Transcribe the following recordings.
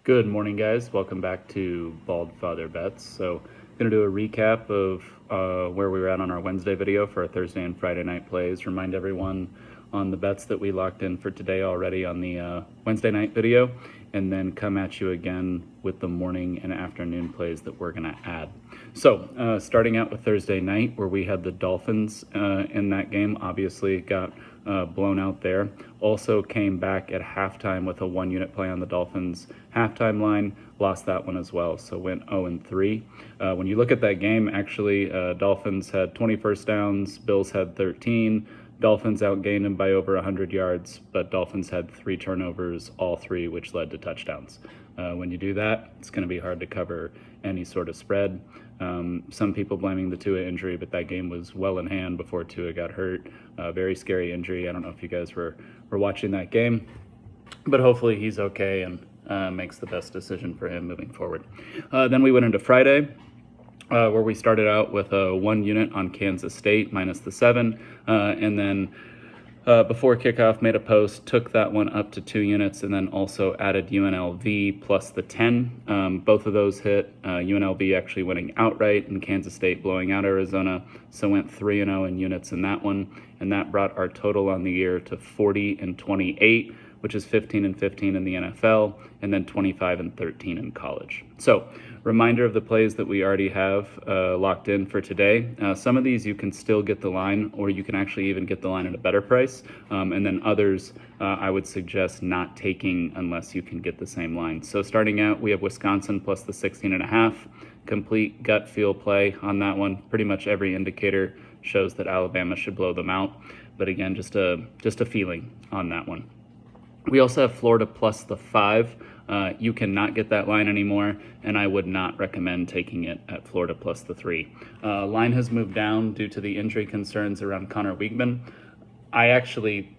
Good morning, guys. Welcome back to Bald Father Bets. So, going to do a recap of where we were at on our Wednesday video for our Thursday and Friday night plays. Remind everyone on the bets that we locked in for today already on the Wednesday night video, and then come at you again with the morning and afternoon plays that we're going to add. So, starting out with Thursday night, where we had the Dolphins in that game, obviously got blown out there. Also came back at halftime with a 1-unit play on the Dolphins halftime line, lost that one as well, so went 0-3. When you look at that game, actually, Dolphins had 20 first downs, Bills had 13. Dolphins outgained them by over 100 yards, but Dolphins had 3 turnovers, all 3, which led to touchdowns. When you do that, it's going to be hard to cover any sort of spread. Some people blaming the Tua injury, but that game was well in hand before Tua got hurt. Very scary injury. I don't know if you guys were watching that game, but hopefully he's okay and makes the best decision for him moving forward. Then we went into Friday, where we started out with a 1 unit on Kansas State minus the 7, and then before kickoff made a post, took that one up to 2 units, and then also added UNLV plus the 10. Both of those hit. UNLV actually winning outright and Kansas State blowing out Arizona, so went 3-0 in units in that one, and that brought our total on the year to 40-28, which is 15-15 in the NFL, and then 25-13 in college. So, reminder of the plays that we already have locked in for today. Some of these you can still get the line, or you can actually even get the line at a better price. And then others I would suggest not taking unless you can get the same line. So starting out, we have Wisconsin plus the 16.5. Complete gut feel play on that one. Pretty much every indicator shows that Alabama should blow them out. But again, just a feeling on that one. We also have Florida plus the 5. You cannot get that line anymore, and I would not recommend taking it at Florida plus the 3. Line has moved down due to the injury concerns around Connor Weigman. I actually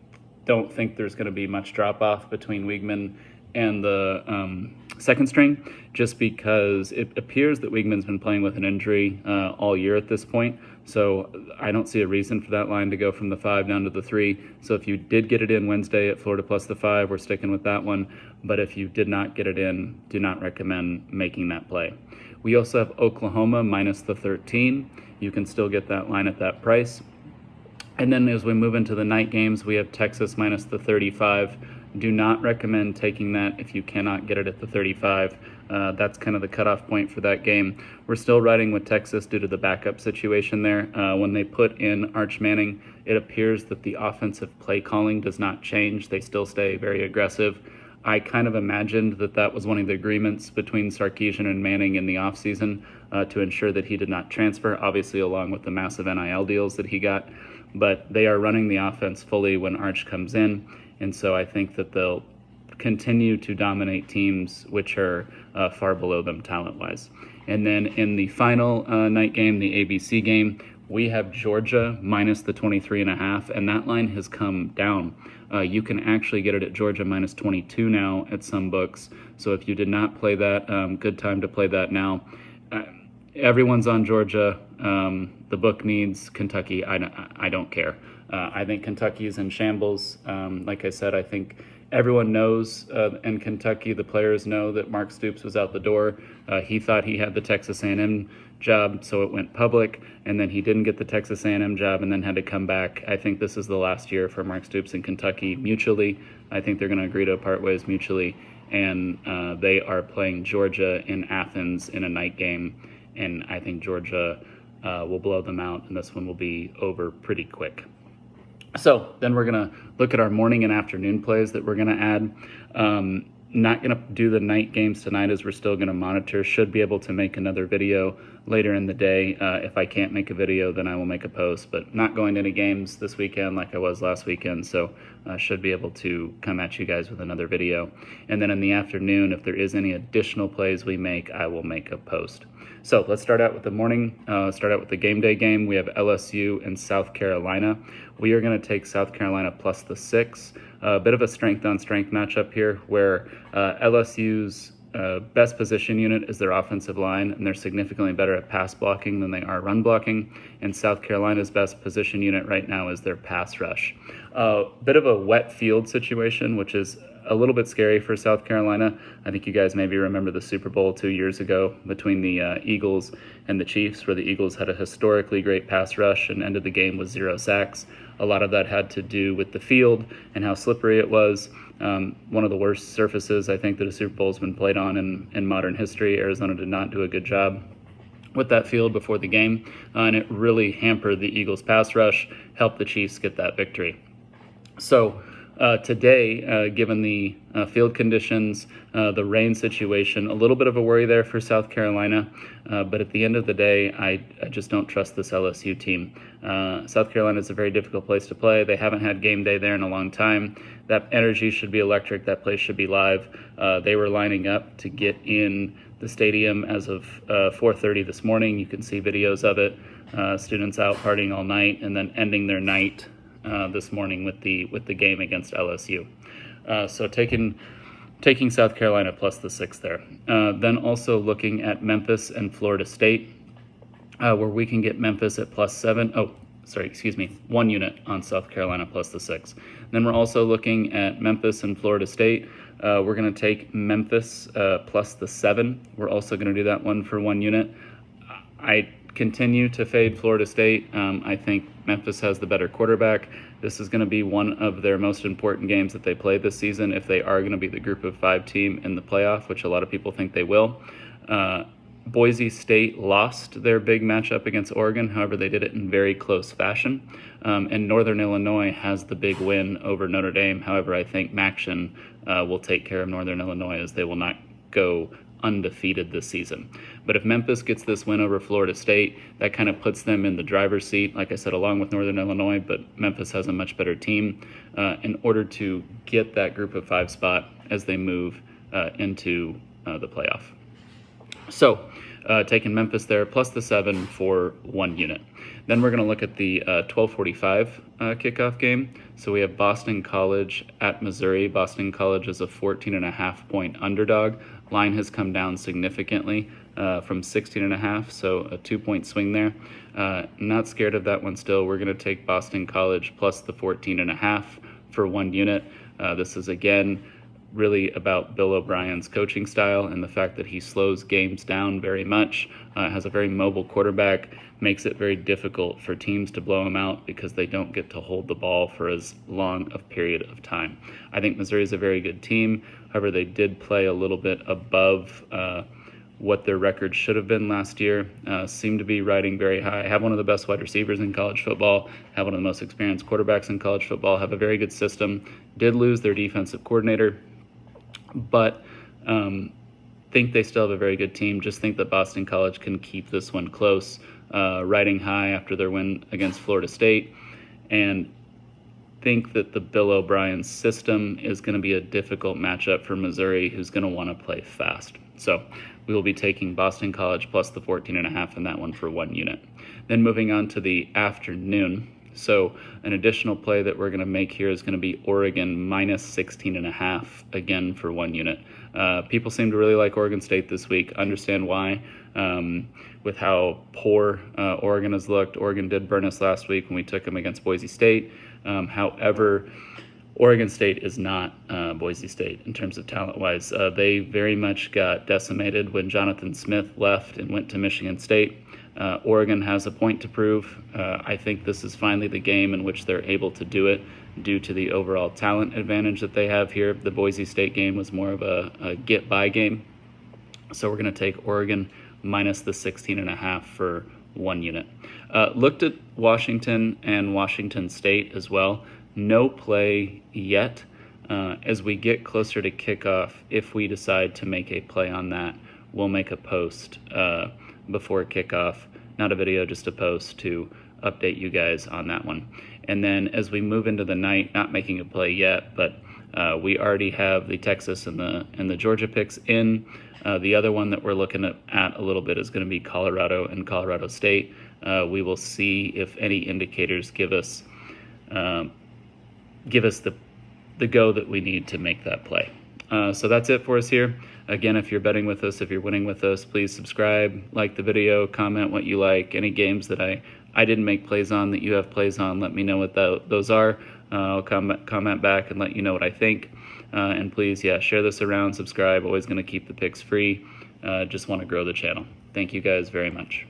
don't think there's going to be much drop-off between Weigman and the second string, just because it appears that Weigman's been playing with an injury all year at this point. So I don't see a reason for that line to go from the 5 down to the 3. So if you did get it in Wednesday at Florida plus the 5, we're sticking with that one. But if you did not get it in, do not recommend making that play. We also have Oklahoma minus the 13. You can still get that line at that price. And then as we move into the night games, we have Texas minus the 35. Do not recommend taking that if you cannot get it at the 35. That's kind of the cutoff point for that game. We're still riding with Texas due to the backup situation there. When they put in Arch Manning, it appears that the offensive play calling does not change. They still stay very aggressive. I kind of imagined that was one of the agreements between Sarkisian and Manning in the offseason to ensure that he did not transfer, obviously along with the massive NIL deals that he got. But they are running the offense fully when Arch comes in, and so I think that they'll continue to dominate teams which are far below them talent-wise. And then in the final night game, the ABC game, we have Georgia minus the 23.5, and that line has come down. You can actually get it at Georgia minus 22 now at some books. So if you did not play that, good time to play that now. Everyone's on Georgia. The book needs Kentucky. I don't care. I think Kentucky is in shambles. Like I said, I think everyone knows in Kentucky, the players know that Mark Stoops was out the door. He thought he had the Texas A&M job, so it went public, and then he didn't get the Texas A&M job and then had to come back. I think this is the last year for Mark Stoops in Kentucky mutually. I think they're going to agree to part ways mutually, and they are playing Georgia in Athens in a night game, and I think Georgia will blow them out, and this one will be over pretty quick. So then we're going to look at our morning and afternoon plays that we're going to add. Not going to do the night games tonight, as we're still going to monitor. Should be able to make another video later in the day. If I can't make a video, then I will make a post, but not going to any games this weekend like I was last weekend, so should be able to come at you guys with another video. And then in the afternoon, if there is any additional plays we make, I will make a post. So let's start out with the morning, start out with the game day game. We have LSU and South Carolina. We are going to take South Carolina plus the 6. A bit of a strength-on-strength matchup here, where LSU's best position unit is their offensive line, and they're significantly better at pass blocking than they are run blocking. And South Carolina's best position unit right now is their pass rush. Bit of a wet field situation, which is a little bit scary for South Carolina. I think you guys maybe remember the Super Bowl 2 years ago between the Eagles and the Chiefs, where the Eagles had a historically great pass rush and ended the game with 0 sacks. A lot of that had to do with the field and how slippery it was. One of the worst surfaces I think that a Super Bowl has been played on in modern history. Arizona did not do a good job with that field before the game, and it really hampered the Eagles' pass rush, helped the Chiefs get that victory. So today, given the field conditions, the rain situation, a little bit of a worry there for South Carolina. But at the end of the day, I just don't trust this LSU team. South Carolina is a very difficult place to play. They haven't had game day there in a long time. That energy should be electric. That place should be live. They were lining up to get in the stadium as of 4:30 this morning. You can see videos of it. Students out partying all night and then ending their night this morning with the game against LSU. So taking South Carolina plus the 6 there. Then also looking at Memphis and Florida State, where we can get Memphis at +7. 1 unit on South Carolina plus the 6. Then we're also looking at Memphis and Florida State. We're going to take Memphis plus the 7. We're also going to do that one for 1 unit. I continue to fade Florida State. I think Memphis has the better quarterback. This is going to be one of their most important games that they play this season if they are going to be the group of 5 team in the playoff, which a lot of people think they will. Boise State lost their big matchup against Oregon. However, they did it in very close fashion. And Northern Illinois has the big win over Notre Dame. However, I think Maction will take care of Northern Illinois, as they will not go undefeated this season. But if Memphis gets this win over Florida State, that kind of puts them in the driver's seat, like I said, along with Northern Illinois, but Memphis has a much better team in order to get that group of 5 spot as they move into the playoff. So taking Memphis there plus the 7 for 1 unit. Then we're going to look at the 12:45 kickoff game. So we have Boston College at Missouri. Boston College is a 14.5-point underdog. Line has come down significantly from 16.5, so a 2-point swing there. Not scared of that one still. We're going to take Boston College plus the 14.5 for 1 unit. This is, again, really about Bill O'Brien's coaching style and the fact that he slows games down very much, has a very mobile quarterback, makes it very difficult for teams to blow him out because they don't get to hold the ball for as long a period of time. I think Missouri is a very good team. However, they did play a little bit above what their record should have been last year, seem to be riding very high, have one of the best wide receivers in college football, have one of the most experienced quarterbacks in college football, have a very good system, did lose their defensive coordinator, but think they still have a very good team. Just think that Boston College can keep this one close, riding high after their win against Florida State, and think that the Bill O'Brien system is going to be a difficult matchup for Missouri, who's going to want to play fast. So we will be taking Boston College plus the 14.5 in that one for 1 unit. Then moving on to the afternoon. So an additional play that we're going to make here is going to be Oregon minus 16.5 again for 1 unit. People seem to really like Oregon State this week. Understand why. With how poor Oregon has looked. Oregon did burn us last week when we took them against Boise State. However, Oregon State is not Boise State in terms of talent-wise. They very much got decimated when Jonathan Smith left and went to Michigan State. Oregon has a point to prove. I think this is finally the game in which they're able to do it due to the overall talent advantage that they have here. The Boise State game was more of a get-by game. So we're going to take Oregon minus the 16.5 for 1 unit. Looked at Washington and Washington State as well. No play yet. As we get closer to kickoff, if we decide to make a play on that, we'll make a post before kickoff. Not a video, just a post to update you guys on that one. And then as we move into the night, not making a play yet, but we already have the Texas and the Georgia picks in. The other one that we're looking at a little bit is going to be Colorado and Colorado State. We will see if any indicators give us the go that we need to make that play. So that's it for us here. Again, if you're betting with us, if you're winning with us, please subscribe, like the video, comment what you like. Any games that I didn't make plays on that you have plays on, let me know what those are. I'll comment back and let you know what I think. And please, yeah, share this around, subscribe. Always going to keep the picks free. Just want to grow the channel. Thank you guys very much.